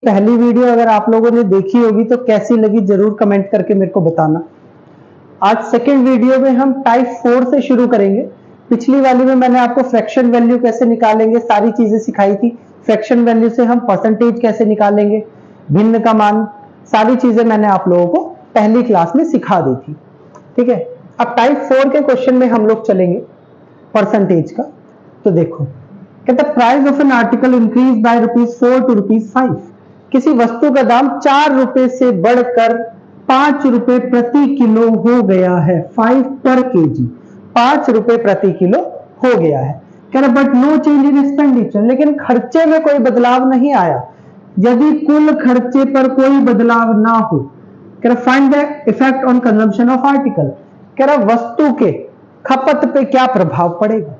पहली वीडियो अगर आप लोगों ने देखी होगी तो कैसी लगी जरूर कमेंट करके मेरे को बताना। आज सेकंड वीडियो में हम टाइप 4 से शुरू करेंगे। पिछली वाली में मैंने आपको फ्रैक्शन वैल्यू कैसे निकालेंगे सारी चीजें सिखाई थी। फ्रैक्शन वैल्यू से हम परसेंटेज कैसे निकालेंगे, भिन्न का मान, सारी चीजें मैंने आप लोगों को पहली क्लास में सिखा दी थी। ठीक है, अब टाइप 4 के क्वेश्चन में हम लोग चलेंगे परसेंटेज का। तो देखो, कहता price of an article increase by ₹4 to ₹5। किसी वस्तु का दाम 4 रुपए से बढ़कर 5 रुपए प्रति किलो हो गया है। 5 पर केजी, 5 रुपए प्रति किलो हो गया है। कह रहा but no change in expenditure, लेकिन खर्चे में कोई बदलाव नहीं आया। यदि कुल खर्चे पर कोई बदलाव ना हो, कह रहा find the effect on consumption of article, कह रहा वस्तु के खपत पे क्या प्रभाव पड़ेगा।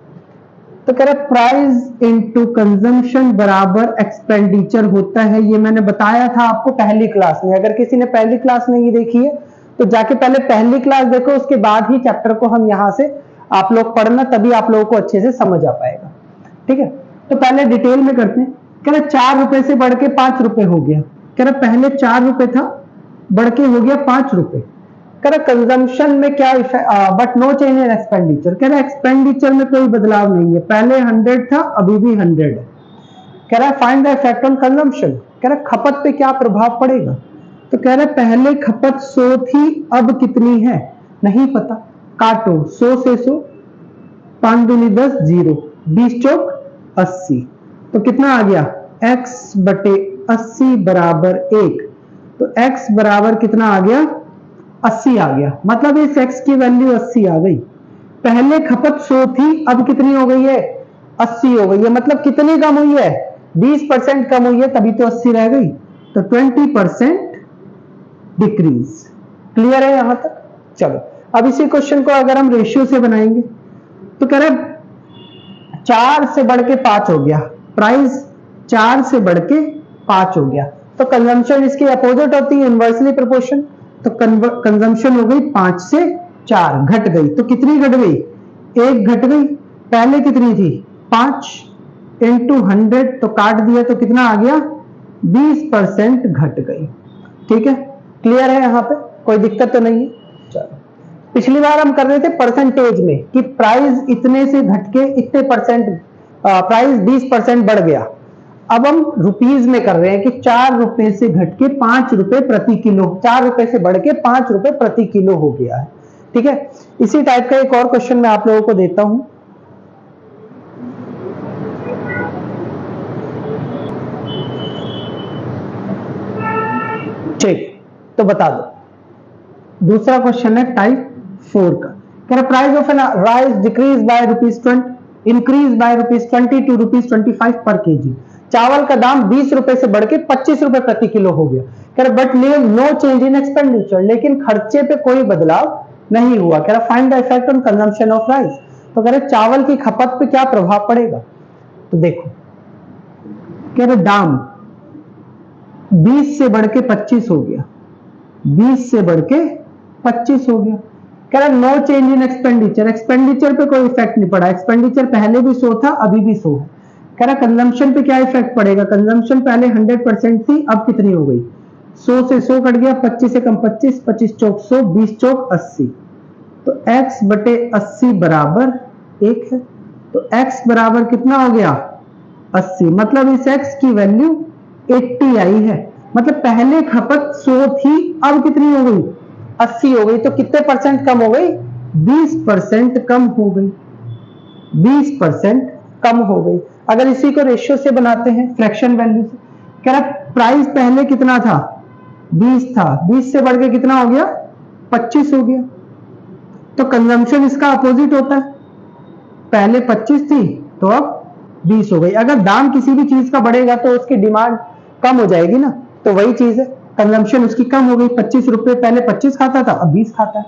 तो कह रहा प्राइस इनटू कंजम्पशन बराबर एक्सपेंडिचर होता है। ये मैंने बताया था आपको पहली क्लास में। अगर किसी ने पहली क्लास नहीं देखी है तो जाके पहले पहली क्लास देखो, उसके बाद ही चैप्टर को हम यहां से आप लोग पढ़ना, तभी आप लोगों को अच्छे से समझ आ पाएगा। ठीक है, तो पहले डिटेल में करते हैं। कह रहा 4 रुपए से बढ़ के 5 रुपए हो गया। कह रहा पहले 4 रुपए था, बढ़ के हो गया 5 रुपए। कह रहा कंजम्पशन में क्या but no change in expenditure, कह रहा एक्सपेंडिचर में कोई बदलाव नहीं है। पहले 100 था, अभी भी 100 है। कह रहा find the effect on consumption, कह रहा खपत पे क्या प्रभाव पड़ेगा। तो कह रहा पहले खपत 100 थी, अब कितनी है नहीं पता। काटो 100 से 100, 5 दूनी 10, 0, 20 चौक 80। तो कितना आ गया, x बटे 80 बराबर 1। तो x बराबर कितना आ गया, 80 आ गया। मतलब इस x की वैल्यू 80 आ गई। पहले खपत 100 थी, अब कितनी हो गई है, 80 हो गई है। मतलब कितनी कम हुई है, 20% कम हुई है, तभी तो 80 रह गई। तो 20% डिक्रीज। क्लियर है यहां तक। चलो अब इसी क्वेश्चन को अगर हम रेशियो से बनाएंगे तो कह रहे 4 से बढ़ के 5 हो गया। प्राइस 4 से बढ़ के 5 हो गया, तो कंजम्पशन इसकी अपोजिट होती है, इनवर्सली प्रोपोर्शन। तो कंजम्पशन हो गई 5 से 4, घट गई। तो कितनी घट गई, 1 घट गई। पहले कितनी थी, 5 इंटू 100, तो काट दिया तो कितना आ गया, 20% घट गई। ठीक है, क्लियर है यहां पे, कोई दिक्कत तो नहीं है। चलो, पिछली बार हम कर रहे थे परसेंटेज में कि प्राइस इतने से घट के इतने परसेंट, प्राइस 20% बढ़ गया। अब हम रुपीज में कर रहे हैं कि 4 रुपए से घट के 5 रुपए प्रति किलो, 4 रुपए से बढ़ के 5 रुपए प्रति किलो हो गया है। ठीक है, इसी टाइप का एक और क्वेश्चन मैं आप लोगों को देता हूं। ठीक, तो बता दो। दूसरा क्वेश्चन है टाइप 4 का। कह रहा price of an rice decrease by ₹20, increase by ₹20 to ₹25 per KG. चावल का दाम 20 रुपए से बढ़ के 25 रुपए प्रति किलो हो गया। कह रहा but no change in expenditure, लेकिन खर्चे पे कोई बदलाव नहीं हुआ। कह रहा find the effect on consumption of rice. तो कह रहे चावल की खपत पे क्या प्रभाव पड़ेगा। तो देखो, कह रहे दाम 20 से बढ़ के 25 हो गया, 20 से बढ़ के 25 हो गया। कह रहा no change in expenditure, expenditure पे कोई इफेक्ट नहीं पड़ा। एक्सपेंडिचर पहले भी 100 था, अभी भी 100 है। कह रहा कंजम्पशन पे क्या इफेक्ट पड़ेगा। कंजम्पशन पहले 100% थी, अब कितनी हो गई, 100 से 100 कट गया, 25 से कम 25, 25 चौक 100, 20 चौक 80। तो x बटे 80 बराबर 1 है। तो x बराबर कितना हो गया, 80। मतलब इस x की वैल्यू 80 आई है। मतलब पहले खपत 100 थी, अब कितनी हो गई, 80 हो गई। तो कितने परसेंट कम हो गई, 20% कम हो गई, 20% कम हो गई। अगर इसी को रेशियो से बनाते हैं, फ्रैक्शन वैल्यू से, कह रहा प्राइस पहले कितना था, 20 था, 20 से बढ़ के कितना हो गया, 25 हो गया। तो कंजम्पशन इसका अपोजिट होता है, पहले 25 थी तो अब 20 हो गई। अगर दाम किसी भी चीज का बढ़ेगा तो उसकी डिमांड कम हो जाएगी ना, तो वही चीज है, कंजम्पशन उसकी कम हो गई। 25 रुपए पहले 25 खाता था, अब 20 खाता है।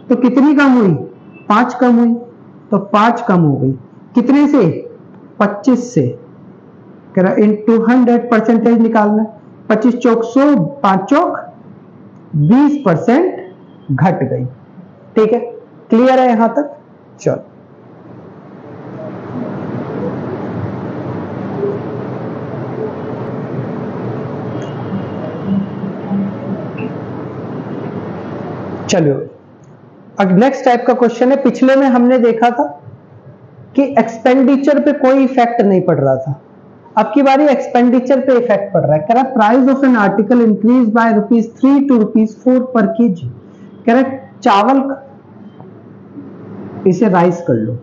तो कितनी कम हुई, 5 कम हुई। तो 5 कम हो गई, कितने से, 25 से। कह रहा इंटू 100 परसेंटेज निकालना है। 25 चौक 100, 5 चौक 20% घट गई। ठीक है, क्लियर है यहां तक। चलो चलो अब नेक्स्ट टाइप का क्वेश्चन है। पिछले में हमने देखा था कि एक्सपेंडिचर पे कोई इफेक्ट नहीं पड़ रहा था, अब की बारी एक्सपेंडिचर पे इफेक्ट पड़ रहा है। कह रहा price of an article increase bye ₹3 to ₹4 पर केजी। कह रहा चावल, इसे राइस कर लो,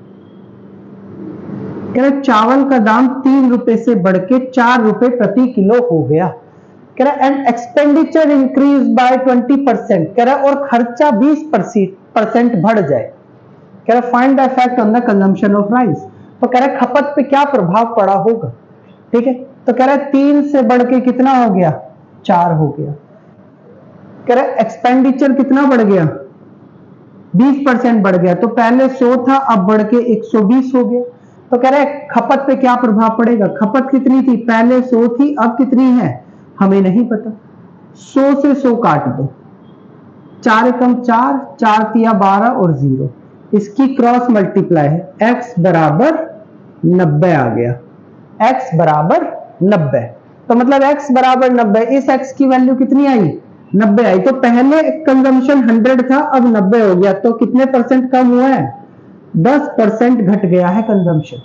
कह रहा चावल का दाम ₹3 से बढ़ के ₹4 प्रति किलो हो गया। कह रहा एंड एक्सपेंडिचर इंक्रीज बाय 20%। कह रहा और खर्चा 20% बढ़ जाए। कह रहा find the effect on the consumption of rice. तो कह रहा खपत पे क्या प्रभाव पड़ा होगा। ठीक है, तो कह रहा 3 से बढ़ के कितना हो गया, 4 हो गया। कह रहा एक्सपेंडिचर कितना बढ़ गया, 20% बढ़ गया। तो पहले 100 था, अब बढ़ के 120 हो गया। तो कह रहा है खपत पे क्या प्रभाव पड़ेगा। खपत कितनी थी, पहले 100 थी, अब कितनी है हमें नहीं पता। 100 से 100 काट दो, 4 एकम 4, 4 तिया 12 और 0, इसकी क्रॉस मल्टीप्लाई है। x बराबर 90 आ गया, x बराबर 90। तो मतलब x बराबर 90, इस x की वैल्यू कितनी आई, 90 आई। तो पहले कंजम्पशन 100 था, अब 90 हो गया। तो कितने परसेंट कम हुआ है, 10% घट गया है कंजम्पशन।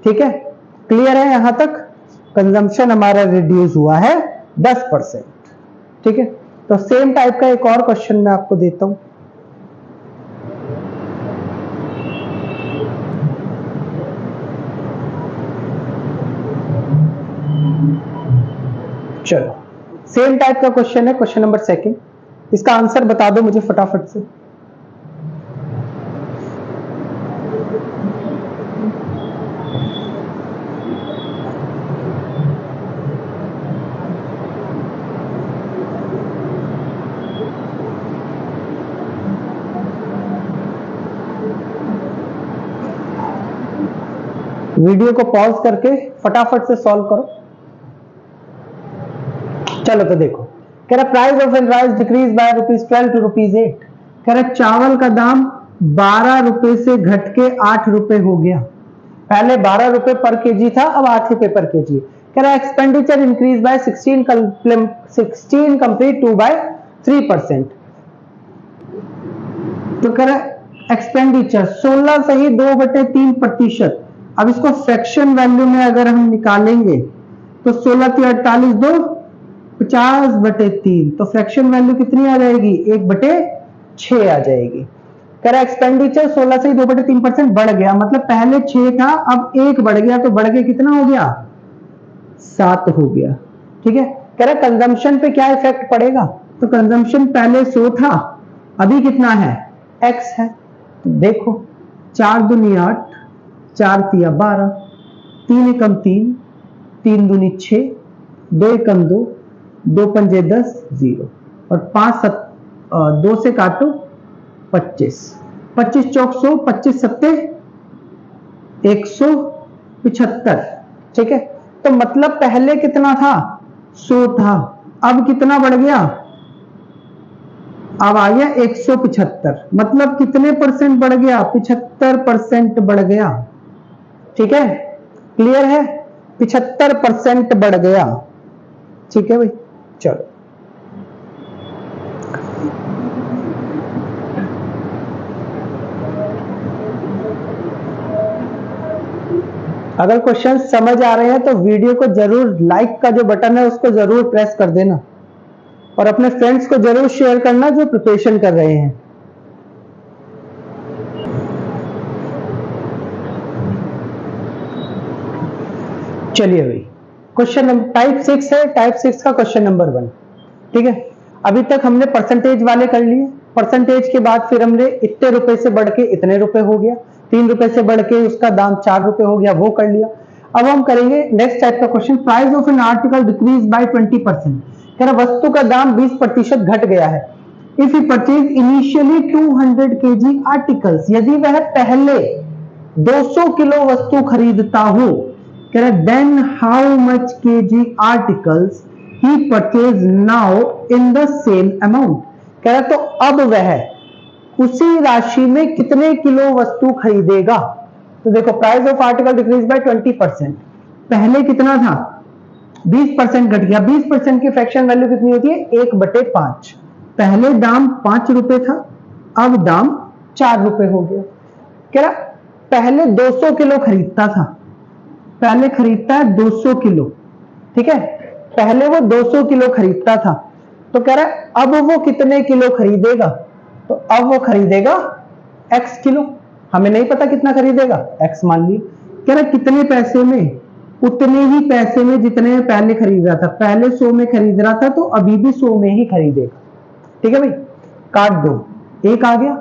ठीक है, क्लियर है यहां तक। कंजम्पशन हमारा रिड्यूस हुआ है 10%। ठीक है, तो सेम टाइप का एक और क्वेश्चन मैं आपको देता हूं। चलो सेम टाइप का क्वेश्चन है, क्वेश्चन नंबर 2। इसका आंसर बता दो मुझे फटाफट से। वीडियो को पॉज करके फटाफट से सॉल्व करो। चलो तो देखो, कह रहा price of an rice decrease by ₹12 to ₹8। कह रहा चावल का दाम ₹12 से घट के ₹8 हो गया। पहले ₹12 पर केजी था, अब ₹8 पर केजी। कह रहा एक्सपेंडिचर इंक्रीज बाय 16 कंप्लीट 2/3%। तो कह रहा एक्सपेंडिचर 16 से ही 2/3%। अब इसको फ्रैक्शन वैल्यू में अगर हम निकालेंगे तो 16 × 48 2 50/3। तो फ्रैक्शन वैल्यू कितनी आ जाएगी, 1/6 आ जाएगी। कह रहा एक्सपेंडिचर 16 से ही 2/3% बढ़ गया, मतलब पहले 6 था, अब 1 बढ़ गया। तो बढ़ के कितना हो गया, 7 हो गया। ठीक है, कह रहा कंजम्पशन पे क्या इफेक्ट पड़ेगा। तो कंजम्पशन पहले 100 था, अभी कितना है, x है। तो देखो 4 दूनी 8, 4 तिया 12, 3 एकम 3, 3 दूनी 6, 2 एकम 2, 2 पंजे 10, 0 और 2 से काटो 25, 25 चौक 100, 25 सत्ते 175। ठीक है, तो मतलब पहले कितना था, 100 था, अब कितना बढ़ गया, अब आ गया 175। मतलब कितने परसेंट बढ़ गया, 75% बढ़ गया। ठीक है, क्लियर है, 75% बढ़ गया। ठीक है भाई, चलो अगर क्वेश्चन समझ आ रहे हैं तो वीडियो को जरूर, लाइक का जो बटन है उसको जरूर प्रेस कर देना और अपने फ्रेंड्स को जरूर शेयर करना जो प्रिपरेशन कर रहे हैं। चलिए भाई, क्वेश्चन नंबर टाइप 6 है, टाइप 6 का क्वेश्चन नंबर 1। ठीक है, अभी तक हमने परसेंटेज वाले कर लिए। परसेंटेज के बाद फिर हमने इतने रुपए से बढ़ के इतने रुपए हो गया, ₹3 से बढ़ के उसका दाम ₹4 हो गया, वो कर लिया। अब हम करेंगे नेक्स्ट टाइप का question, price of an article decrease by 20%। कह रहा वस्तु का दाम 20% घट गया है। If you purchase initially 200 kg articles, यदि वह पहले 200 किलो वस्तु खरीदता हो, कह रहा then how much kg articles he purchase now in the same amount. कह रहा तो अब वह उसी राशि में कितने किलो वस्तु खरीदेगा। तो देखो price of article decrease by 20%, पहले कितना था, 20% घट गया। 20% की फ्रैक्शन वैल्यू कितनी होती है, 1/5। पहले दाम ₹5 था, अब दाम 4 रुपए हो गया। कह रहा पहले 200 किलो खरीदता था, पहले खरीदता है 200 किलो, ठीक है, पहले वो 200 किलो खरीदता था, तो कह रहा है अब वो कितने किलो खरीदेगा, तो अब वो खरीदेगा x किलो, हमें नहीं पता कितना खरीदेगा, x मान ली। कह रहा कितने पैसे में, उतने ही पैसे में जितने में पहले खरीद रहा था, पहले 100 में खरीद रहा था तो अभी भी 100 में ही खरीदेगा, ठीक है भाई। काट दो, एक आ गया,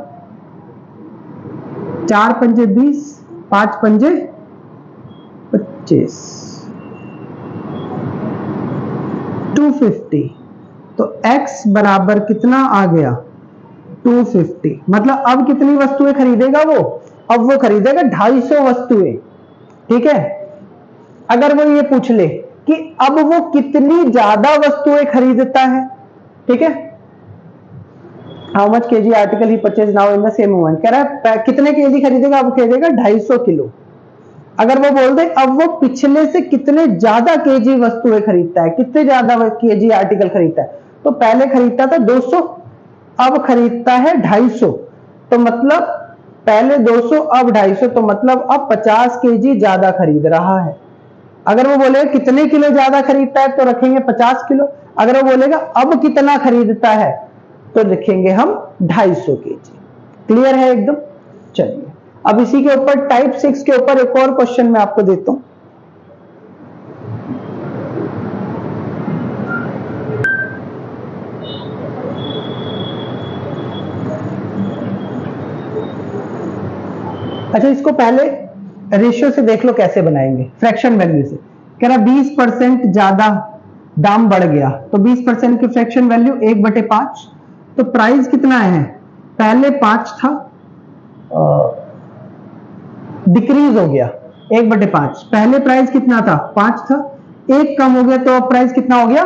4 पंजे 20, 5 पंजे 25, 250, तो x बराबर कितना आ गया 250, मतलब अब कितनी वस्तुएं खरीदेगा वो, अब वो खरीदेगा 250 वस्तुएं, ठीक है। अगर वो ये पूछ ले कि अब वो कितनी ज्यादा वस्तुएं खरीदता है, ठीक है, how much KG article he purchase now in the same moment, कह रहा है कितने केजी खरीदेगा, अब खरीदेगा 250 किलो। अगर वो बोल दे अब वो पिछले से कितने ज्यादा केजी वस्तुएं खरीदता है, कितने ज्यादा केजी आर्टिकल खरीदता है, तो पहले खरीदता था 200, अब खरीदता है 250, तो मतलब पहले 200 अब 250, तो मतलब अब 50 केजी ज्यादा खरीद रहा है। अगर वो बोलेगा कितने किलो ज्यादा खरीदता है तो रखेंगे 50 किलो, अगर वो बोलेगा अब कितना खरीदता है तो लिखेंगे हम 250 केजी। क्लियर है एकदम। चलिए अब इसी के ऊपर टाइप 6 के ऊपर एक और क्वेश्चन मैं आपको देता हूं। अच्छा, इसको पहले रेशियो से देख लो कैसे बनाएंगे, फ्रैक्शन वैल्यू से। कह रहा 20% ज्यादा दाम बढ़ गया, तो 20% की फ्रैक्शन वैल्यू 1/5, तो प्राइस कितना है, पहले 5 था, डिक्रीज हो गया 1/5, पहले प्राइस कितना था 5 था, 1 कम हो गया, तो अब प्राइस कितना हो गया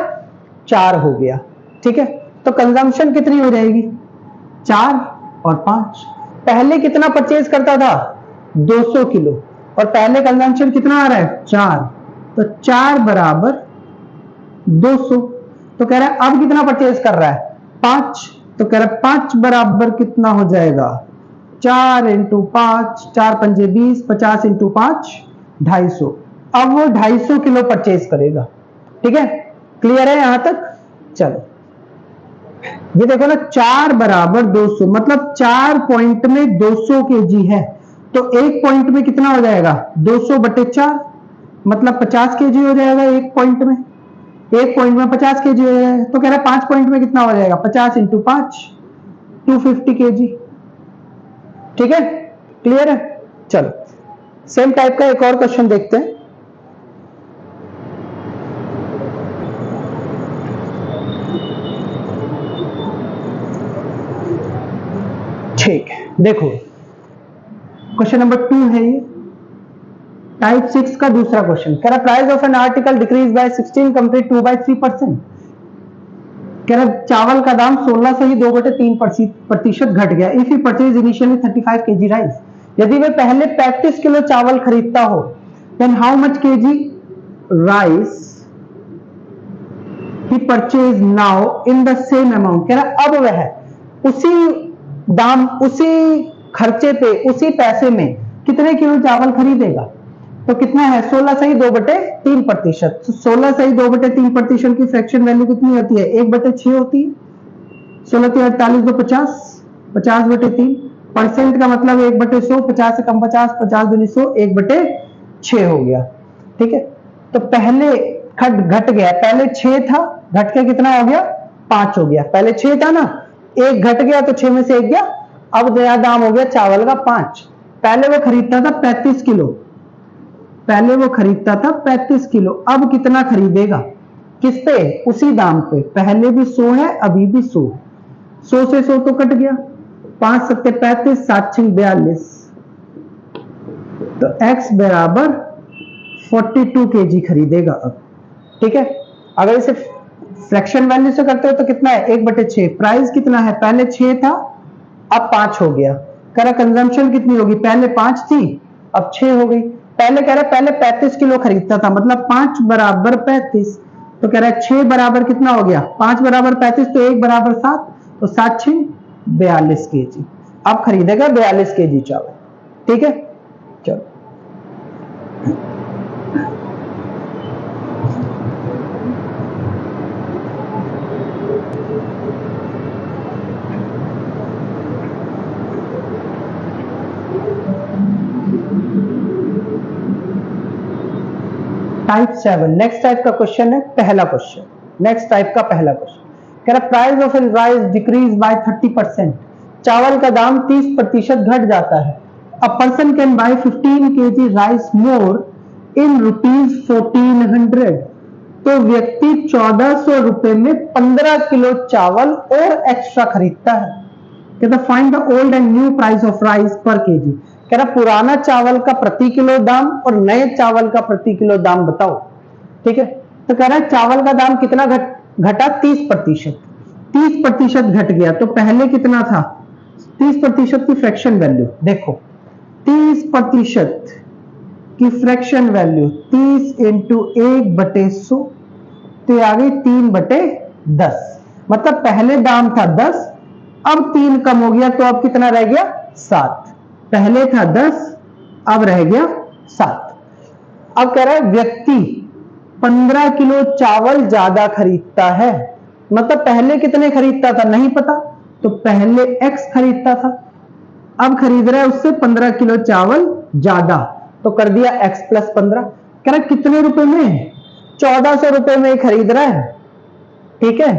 4 हो गया, ठीक है। तो कंजम्पशन कितनी हो जाएगी 4 और 5, पहले कितना परचेज करता था 200 किलो, और पहले कंजम्पशन कितना आ रहा है 4, तो 4 बराबर 200, तो कह रहा है अब कितना परचेज कर रहा है 5, तो कह रहा है 5 बराबर कितना हो जाएगा 4 × 5, 4 पंजे 20, 50 × 5 250, अब वो 250 किलो परचेज करेगा, ठीक है। क्लियर है यहां तक। चलो ये देखो ना, 4 बराबर 200, मतलब 4 पॉइंट में 200 केजी है, तो 1 पॉइंट में कितना हो जाएगा 200/4, मतलब 50 केजी हो जाएगा 1 पॉइंट में, 1 पॉइंट में 50 केजी हो जाएगा, तो कह रहा है 5 पॉइंट में कितना हो जाएगा 50 × 5 250 केजी, ठीक है। क्लियर है। चलो सेम टाइप का एक और क्वेश्चन देखते हैं। ठीक है, देखो क्वेश्चन नंबर 2 है ये, टाइप 6 का दूसरा क्वेश्चन। कह रहा price of an article decrease by 16 compare 2/3%। कह रहा चावल का दाम 16 से ही 2/3% घट गया। If he purchase initially 35 kg rice, यदि वह पहले 35 किलो चावल खरीदता हो, then how much kg rice he purchase now in the same amount. कह रहा अब वह उसी दाम, उसी खर्चे पे, उसी पैसे में कितने किलो चावल खरीदेगा, तो कितना है 16 से ही 2/3%, 16 से ही 2/3% की फ्रैक्शन वैल्यू कितनी होती है 1/6 होती है, 16 × 48 = 50, 50/3 परसेंट का मतलब 1/100, 50 से कम 50, 50 × 100 1/6 हो गया, ठीक है। तो पहले घट गया, पहले 6 था, घट के कितना हो गया 5 हो गया, पहले 6 था ना, 1 घट गया तो 6 में से 1 गया, अब नया दाम हो गया चावल का 5। पहले वो खरीदता था 35 किलो, पहले वो खरीदता था 35 किलो, अब कितना खरीदेगा, किस पे, उसी दाम पे, पहले भी 100 है अभी भी 100, 100 से 100 तो कट गया, 5 × 7 = 35, 7 × 6 = 42, तो x बराबर 42 केजी खरीदेगा अब, ठीक है। अगर इसे फ्रैक्शन वैल्यू से करते हो तो कितना है 1/6, प्राइस कितना है पहले 6 था अब 5 हो गया, कह रहा कंजम्पशन कितनी होगी, पहले 5 थी अब 6 हो गई, पहले कह रहा पहले 35 किलो खरीदता था, मतलब 5 बराबर 35, तो कह रहा है 6 बराबर कितना हो गया 5 बराबर 35, तो 1 बराबर 7, तो 7 × 6 = 42 केजी। अब खरीदेगा 42 केजी चावल। ठीक है, चलो टाइप 7 नेक्स्ट टाइप का क्वेश्चन है। पहला क्वेश्चन, नेक्स्ट टाइप का पहला क्वेश्चन कह रहा price of rice decrease by 30%, चावल का दाम 30% घट जाता है। A person can buy 15 KG rice more in ₹1400, तो व्यक्ति 1400 रुपए में 15 किलो चावल और एक्स्ट्रा खरीदता है। कहता find the old and new price of rice पर केजी। कह रहा पुराना चावल का प्रति किलो दाम और नए चावल का प्रति किलो दाम बताओ। ठीक है, तो कह रहा है चावल का दाम कितना घटा 30%, 30% घट गया। तो पहले कितना था 30% की फ्रैक्शन वैल्यू देखो, 30% की फ्रैक्शन वैल्यू 30 इंटू 1/100, तो आ गई 3/10। मतलब पहले दाम था 10, अब 3 कम हो गया, तो अब कितना रह गया 7। पहले था 10, अब रह गया 7। अब कह रहा है व्यक्ति 15 किलो चावल ज्यादा खरीदता है। मतलब पहले कितने खरीदता था नहीं पता, तो पहले x खरीदता था, अब खरीद रहा है उससे 15 किलो चावल ज्यादा, तो कर दिया x + 15। कह रहा कितने रुपए में, 1400 रुपए में खरीद रहा है। ठीक है,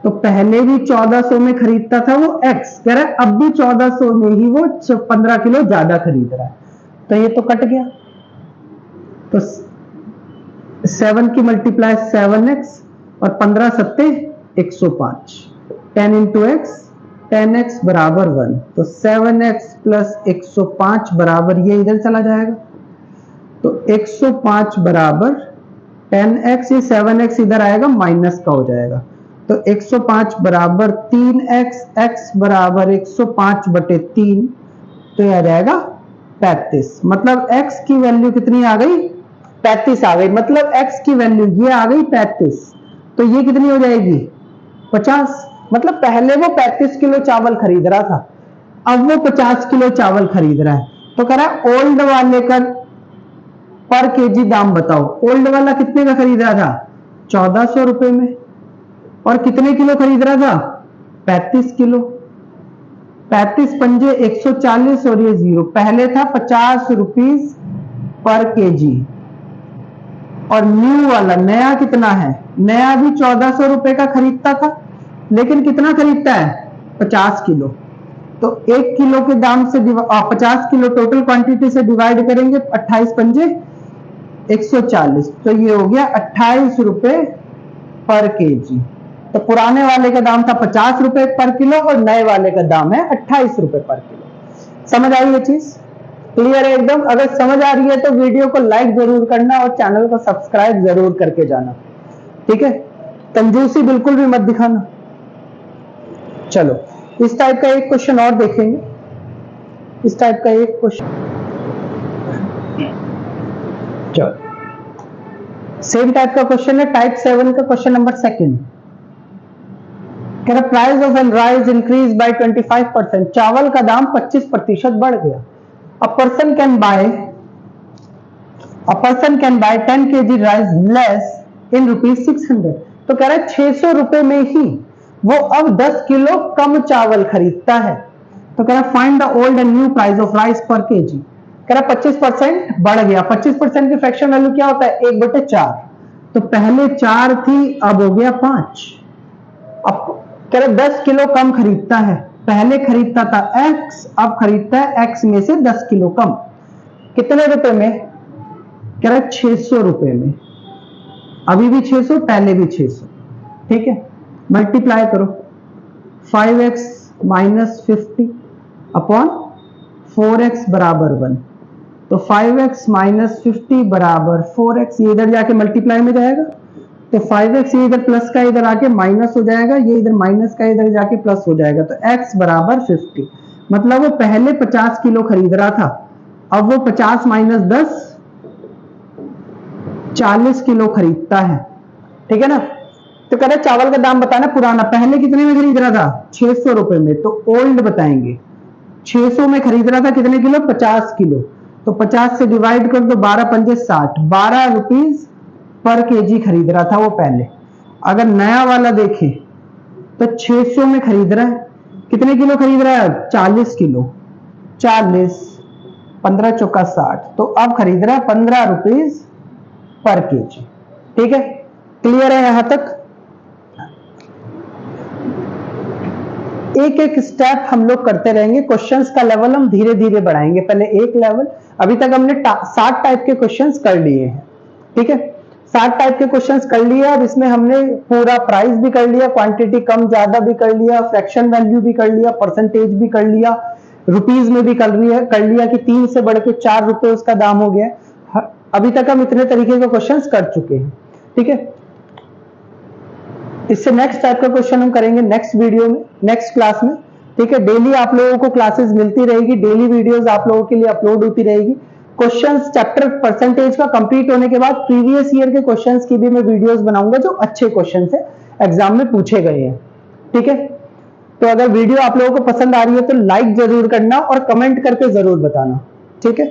तो पहले भी 1400 में खरीदता था वो x, कह रहा है अब भी 1400 में ही वो 15 किलो ज्यादा खरीद रहा है। तो ये तो कट गया, तो 7 की मल्टीप्लाई 7x और 15 सत्ते 105, 10 इंटू एक्स 10x बराबर 1, तो 7x + 105 बराबर ये इधर चला जाएगा, तो 105 बराबर 10x, ये 7x इधर आएगा माइनस का हो जाएगा, तो 105 बराबर 3x, x बराबर 105/3, तो यह आ जाएगा 35। मतलब x की वैल्यू कितनी आ गई 35 आ गई। मतलब x की वैल्यू ये आ गई 35, तो ये कितनी हो जाएगी 50। मतलब पहले वो 35 किलो चावल खरीद रहा था, अब वो 50 किलो चावल खरीद रहा है। तो कह रहा है ओल्ड वाले का पर केजी दाम बताओ। ओल्ड वाला कितने का खरीद रहा था 1400 रुपए में, और कितने किलो खरीद रहा था 35 किलो। 35 पंजे 140 और ये 0, पहले था 50 रुपीस पर केजी। और न्यू वाला नया कितना है, नया भी 1400 रुपए का खरीदता था, लेकिन कितना खरीदता है 50 किलो। तो 1 किलो के दाम से 50 किलो टोटल क्वांटिटी से डिवाइड करेंगे, 28 पंजे 140, तो ये हो गया 28 रुपए पर केजी। तो पुराने वाले का दाम था 50 रुपए पर किलो और नए वाले का दाम है 28 रुपए पर किलो। समझ आई ये चीज, क्लियर है एकदम। अगर समझ आ रही है तो वीडियो को लाइक जरूर करना और चैनल को सब्सक्राइब जरूर करके जाना। ठीक है, कंजूसी बिल्कुल भी मत दिखाना। चलो इस टाइप का एक क्वेश्चन और देखेंगे। इस टाइप का एक क्वेश्चन, चलो सेम टाइप का क्वेश्चन है, टाइप 7 का क्वेश्चन नंबर 2। कह रहा price of an rice increase by 25%, चावल का दाम 25% बढ़ गया। A person can buy 10 kg rice less in ₹600, तो कह रहा है 600 रुपए में ही वो अब 10 किलो कम चावल खरीदता है। तो कह रहा find the old and new price of rice पर केजी। कह रहा 25% बढ़ गया। 25% की फ्रैक्शन वैल्यू क्या होता है 1/4, तो पहले 4 थी अब हो गया 5। अब कह रहा 10 किलो कम खरीदता है, पहले खरीदता था x, अब खरीदता है x में से 10 किलो कम। कितने रुपए में, कह रहा 600 रुपए में। अभी भी 600, पहले भी 600। ठीक है, मल्टीप्लाई करो 5x - 50 अपॉन 4x बराबर 1, तो 5x - 50 बराबर 4x, ये इधर जाके मल्टीप्लाई में जाएगा, तो 5x ये इधर प्लस का इधर आके माइनस हो जाएगा, ये इधर माइनस का इधर जाके प्लस हो जाएगा, तो x बराबर 50। मतलब वो पहले 50 किलो खरीद रहा था, अब वो 50 - 10 40 किलो खरीदता है। ठीक है ना, तो कह रहे चावल का दाम बताना पुराना, पहले कितने में खरीद रहा था 600 रुपए में, तो ओल्ड बताएंगे। 600 में खरीद रहा था कितने किलो? 50 किलो। तो 50 से डिवाइड कर दो, 12 पंजे 60, 12 रुपीज पर केजी खरीद रहा था वो पहले। अगर नया वाला देखें तो 600 में खरीद रहा है, कितने किलो खरीद रहा है? 40 किलो। 40, 15 चौका 60, तो अब खरीद रहा है 15 रुपीज पर केजी। ठीक है, क्लियर है यहां तक? एक एक स्टेप हम लोग करते रहेंगे, क्वेश्चंस का लेवल हम धीरे धीरे बढ़ाएंगे। पहले एक लेवल, अभी तक हमने 60 टाइप के क्वेश्चंस कर लिए हैं। ठीक है, 60 टाइप के क्वेश्चंस कर लिए। अब इसमें हमने पूरा प्राइस भी कर लिया, क्वांटिटी कम ज्यादा भी कर लिया, फ्रैक्शन वैल्यू भी कर लिया, परसेंटेज भी कर लिया, रुपीज में भी कर लिया कि 3 से बढ़ के 4 रुपए उसका दाम हो गया। अभी तक हम इतने तरीके के क्वेश्चंस कर चुके हैं। ठीक है, इससे नेक्स्ट टाइप का क्वेश्चन हम करेंगे नेक्स्ट वीडियो में, नेक्स्ट क्लास में। ठीक है, डेली आप लोगों को क्लासेस मिलती रहेगी, डेली वीडियोस आप लोगों के लिए अपलोड होती रहेगी। क्वेश्चंस चैप्टर परसेंटेज का कंप्लीट होने के बाद प्रीवियस ईयर के क्वेश्चंस की भी मैं वीडियोस बनाऊंगा जो अच्छे क्वेश्चन है, एग्जाम में पूछे गए हैं। ठीक है, तो अगर वीडियो आप लोगों को पसंद आ रही है तो लाइक जरूर करना और कमेंट करके जरूर बताना। ठीक है।